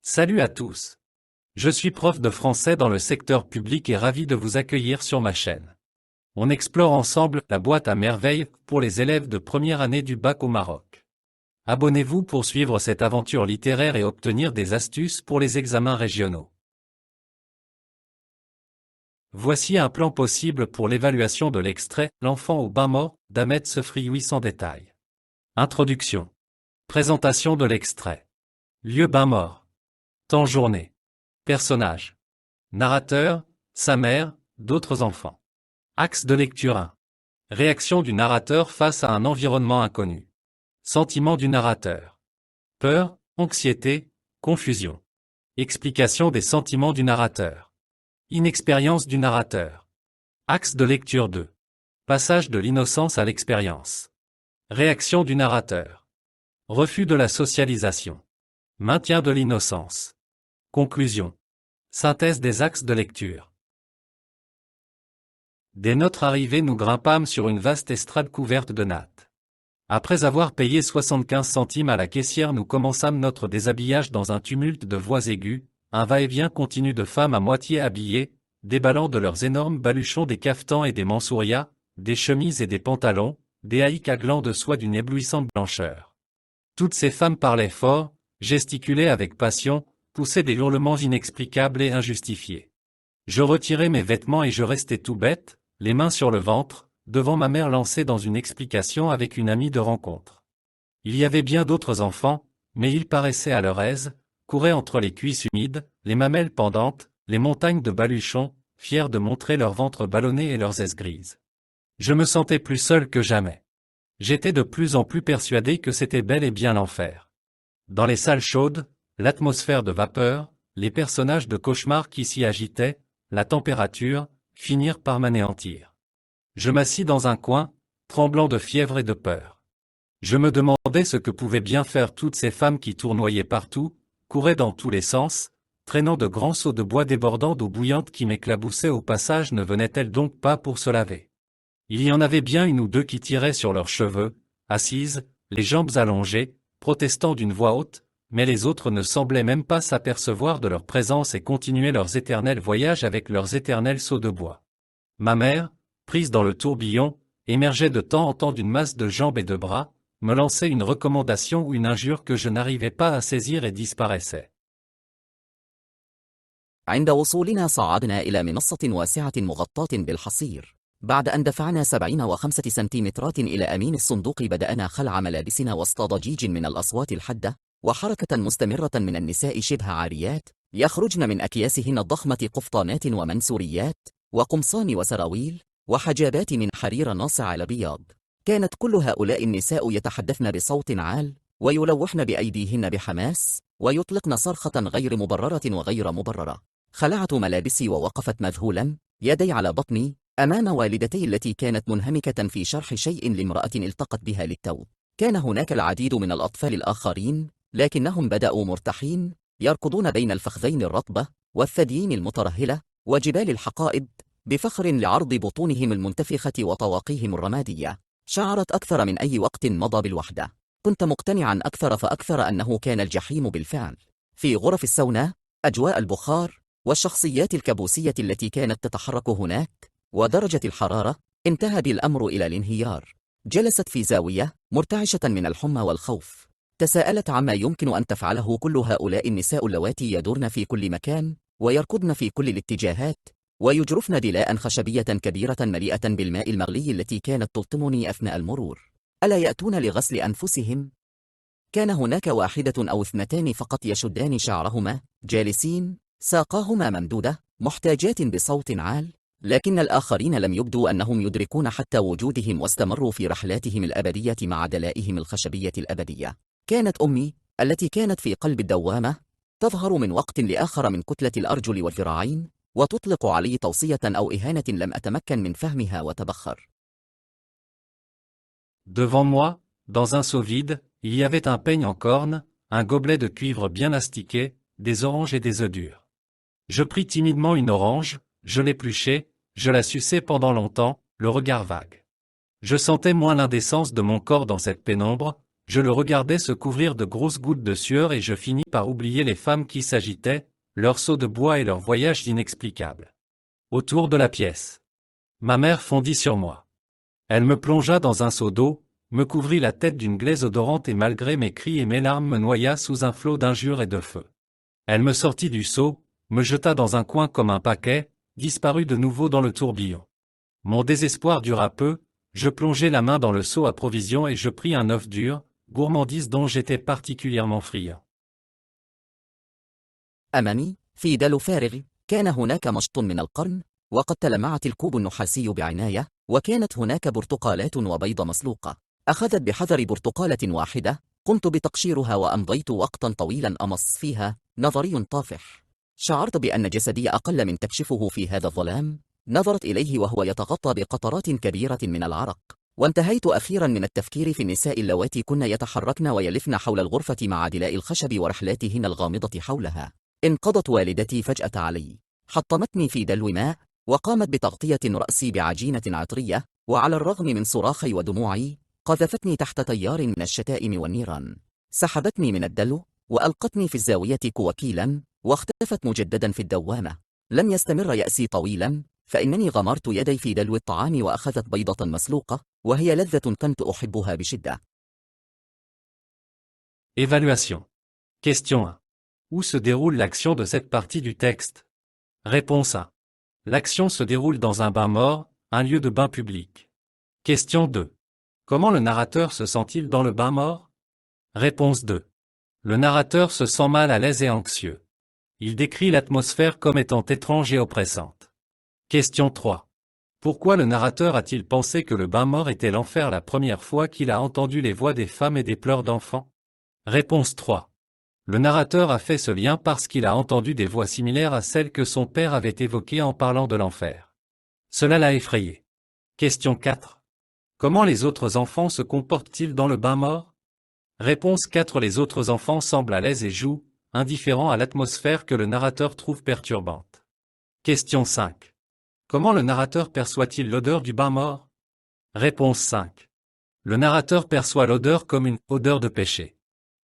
Salut à tous. Je suis prof de français dans le secteur public et ravi de vous accueillir sur ma chaîne. On explore ensemble la boîte à merveilles pour les élèves de première année du bac au Maroc. Abonnez-vous pour suivre cette aventure littéraire et obtenir des astuces pour les examens régionaux. Voici un plan possible pour l'évaluation de l'extrait « L'enfant au bain mort » d'Ahmed Sefrioui sans détail. Introduction. Présentation de l'extrait. Lieu bain mort. Temps journée. Personnage. Narrateur, sa mère, d'autres enfants. Axe de lecture 1. Réaction du narrateur face à un environnement inconnu. Sentiment du narrateur. Peur, anxiété, confusion. Explication des sentiments du narrateur. Inexpérience du narrateur. Axe de lecture 2. Passage de l'innocence à l'expérience. Réaction du narrateur. Refus de la socialisation. Maintien de l'innocence. Conclusion. Synthèse des axes de lecture. Dès notre arrivée, nous grimpâmes sur une vaste estrade couverte de nattes. Après avoir payé 75 centimes à la caissière, nous commençâmes notre déshabillage dans un tumulte de voix aiguës, un va-et-vient continu de femmes à moitié habillées, déballant de leurs énormes baluchons des caftans et des mansourias, des chemises et des pantalons, des haïques à glands de soie d'une éblouissante blancheur. Toutes ces femmes parlaient fort, gesticulaient avec passion, poussaient des hurlements inexplicables et injustifiés. Je retirai mes vêtements et je restai tout bête, les mains sur le ventre, devant ma mère lancée dans une explication avec une amie de rencontre. Il y avait bien d'autres enfants, mais ils paraissaient à leur aise, couraient entre les cuisses humides, les mamelles pendantes, les montagnes de baluchons, fiers de montrer leur ventre ballonné et leurs aises grises. Je me sentais plus seul que jamais. J'étais de plus en plus persuadé que c'était bel et bien l'enfer. Dans les salles chaudes, l'atmosphère de vapeur, les personnages de cauchemar qui s'y agitaient, la température, finirent par m'anéantir. Je m'assis dans un coin, tremblant de fièvre et de peur. Je me demandais ce que pouvaient bien faire toutes ces femmes qui tournoyaient partout, couraient dans tous les sens, traînant de grands seaux de bois débordant d'eau bouillante qui m'éclaboussaient au passage. Ne venaient-elles donc pas pour se laver? Il y en avait bien une ou deux qui tiraient sur leurs cheveux, assises, les jambes allongées, protestant d'une voix haute, mais les autres ne semblaient même pas s'apercevoir de leur présence et continuaient leurs éternels voyages avec leurs éternels seaux de bois. Ma mère, prise dans le tourbillon, émergeait de temps en temps d'une masse de jambes et de bras, me lançait une recommandation ou une injure que je n'arrivais pas à saisir et disparaissait. عند وصولنا صعدنا إلى منصة واسعة مغطاة بالحصير. بعد أن دفعنا 75 سنتيمترات إلى أمين الصندوق بدأنا خلع ملابسنا وسط ضجيج من الأصوات الحادة وحركة مستمرة من النساء شبه عاريات يخرجن من أكياسهن الضخمة قفطانات ومنسوريات وقمصان وسراويل وحجابات من حرير ناصع البياض. كانت كل هؤلاء النساء يتحدثن بصوت عال ويلوحن بأيديهن بحماس ويطلقن صرخة غير مبررة وغير مبررة. خلعت ملابسي ووقفت مذهولا، يدي على بطني، أمام والدتي التي كانت منهمكة في شرح شيء لامرأة التقت بها للتو. كان هناك العديد من الأطفال الآخرين، لكنهم بدأوا مرتاحين، يركضون بين الفخذين الرطبة والثديين المترهلة وجبال الحقائب بفخر لعرض بطونهم المنتفخة وطواقيهم الرمادية. شعرت أكثر من أي وقت مضى بالوحدة. كنت مقتنعا أكثر فأكثر أنه كان الجحيم بالفعل. في غرف السونا، أجواء البخار والشخصيات الكابوسية التي كانت تتحرك هناك ودرجة الحرارة، انتهى بالأمر إلى الانهيار. جلست في زاوية مرتعشة من الحمى والخوف. تساءلت عما يمكن أن تفعله كل هؤلاء النساء اللواتي يدورن في كل مكان ويركضن في كل الاتجاهات ويجرفن دلاء خشبية كبيرة مليئة بالماء المغلي التي كانت تلطمني أثناء المرور. ألا يأتون لغسل أنفسهم؟ كان هناك واحدة أو اثنتان فقط يشدان شعرهما، جالسين، ساقاهما ممدودة، محتاجات بصوت عال، لكن الآخرين لم يبدوا أنهم يدركون حتى وجودهم واستمروا في رحلاتهم الأبدية مع دلائهم الخشبية الأبدية. كانت أمي، التي كانت في قلب الدوامة، تظهر من وقت لآخر من كتلة الأرجل والذراعين، وتطلق علي توصية أو إهانة لم أتمكن من فهمها وتبخر. Devant moi, dans un seau vide, il y avait un peigne en corne, un gobelet de cuivre bien astiqué, des oranges et des œufs durs. Je pris timidement une orange, je l'épluchai, je la suçai pendant longtemps, le regard vague. Je sentais moins l'indécence de mon corps dans cette pénombre, Je le regardais se couvrir de grosses gouttes de sueur et je finis par oublier les femmes qui s'agitaient, leurs seaux de bois et leurs voyages inexplicables. Autour de la pièce. Ma mère fondit sur moi. Elle me plongea dans un seau d'eau, me couvrit la tête d'une glaise odorante et malgré mes cris et mes larmes me noya sous un flot d'injures et de feu. Elle me sortit du seau, me jeta dans un coin comme un paquet, disparut de nouveau dans le tourbillon. Mon désespoir dura peu, je plongeai la main dans le seau à provisions et je pris un œuf dur, gourmandise dont j'étais particulièrement friand. أمامي في دلو فارغ كان هناك مشط من القرن وقد تلمعت الكوب النحاسي بعناية وكانت هناك برتقالات وبيض مسلوقة. أخذت بحذر برتقالة واحدة، قمت بتقشيرها وأمضيت وقتا طويلا أمص فيها، نظري طافح. شعرت بأن جسدي أقل من تكشفه في هذا الظلام. نظرت إليه وهو يتغطى بقطرات كبيرة من العرق، وانتهيت أخيرا من التفكير في النساء اللواتي كن يتحركن ويلفن حول الغرفة مع دلاء الخشب ورحلاتهن الغامضة حولها. انقضت والدتي فجأة علي، حطمتني في دلو ماء، وقامت بتغطية رأسي بعجينة عطرية، وعلى الرغم من صراخي ودموعي، قذفتني تحت تيار من الشتائم والنيران. سحبتني من الدلو، وألقتني في الزاوية كوكيلا، واختفت مجددا في الدوامة. لم يستمر يأسي طويلا، فإنني غمرت يدي في دلو الطعام وأخذت بيضة مسلوقة، وهي لذة كنت أحبها بشدة. Évaluation. Question 1. Où se déroule l'action de cette partie du texte? Réponse 1. L'action se déroule dans un bain mort, un lieu de bain public. Question 2. Comment le narrateur se sent-il dans le bain mort? Réponse 2. Le narrateur se sent mal à l'aise et anxieux. Il décrit l'atmosphère comme étant étrange et oppressante. Question 3. Pourquoi le narrateur a-t-il pensé que le bain mort était l'enfer la première fois qu'il a entendu les voix des femmes et des pleurs d'enfants? Réponse 3. Le narrateur a fait ce lien parce qu'il a entendu des voix similaires à celles que son père avait évoquées en parlant de l'enfer. Cela l'a effrayé. Question 4. Comment les autres enfants se comportent-ils dans le bain mort? Réponse 4. Les autres enfants semblent à l'aise et jouent, indifférents à l'atmosphère que le narrateur trouve perturbante. Question 5. Comment le narrateur perçoit-il l'odeur du bain mort? Réponse 5. Le narrateur perçoit l'odeur comme une odeur de péché.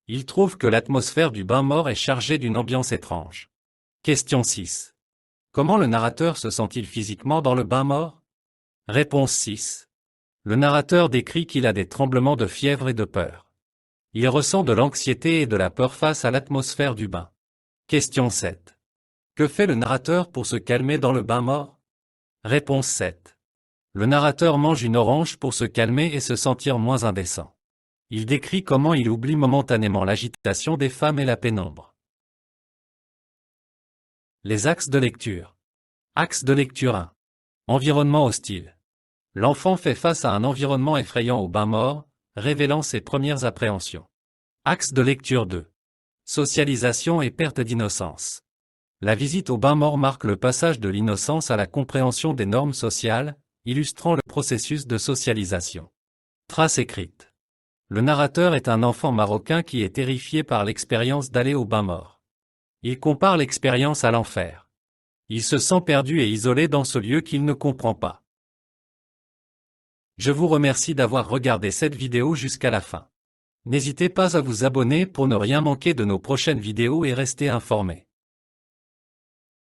Il trouve que l'atmosphère du bain mort est chargée d'une ambiance étrange. Question 6. Comment le narrateur se sent-il physiquement dans le bain mort? Réponse 6. Le narrateur décrit qu'il a des tremblements de fièvre et de peur. Il ressent de l'anxiété et de la peur face à l'atmosphère du bain. Question 7. Que fait le narrateur pour se calmer dans le bain mort? Réponse 7. Le narrateur mange une orange pour se calmer et se sentir moins indécent. Il décrit comment il oublie momentanément l'agitation des femmes et la pénombre. Les axes de lecture. Axe de lecture 1. Environnement hostile. L'enfant fait face à un environnement effrayant au bain mort, révélant ses premières appréhensions. Axe de lecture 2. Socialisation et perte d'innocence. La visite au bain mort marque le passage de l'innocence à la compréhension des normes sociales, illustrant le processus de socialisation. Trace écrite. Le narrateur est un enfant marocain qui est terrifié par l'expérience d'aller au bain mort. Il compare l'expérience à l'enfer. Il se sent perdu et isolé dans ce lieu qu'il ne comprend pas. Je vous remercie d'avoir regardé cette vidéo jusqu'à la fin. N'hésitez pas à vous abonner pour ne rien manquer de nos prochaines vidéos et rester informé.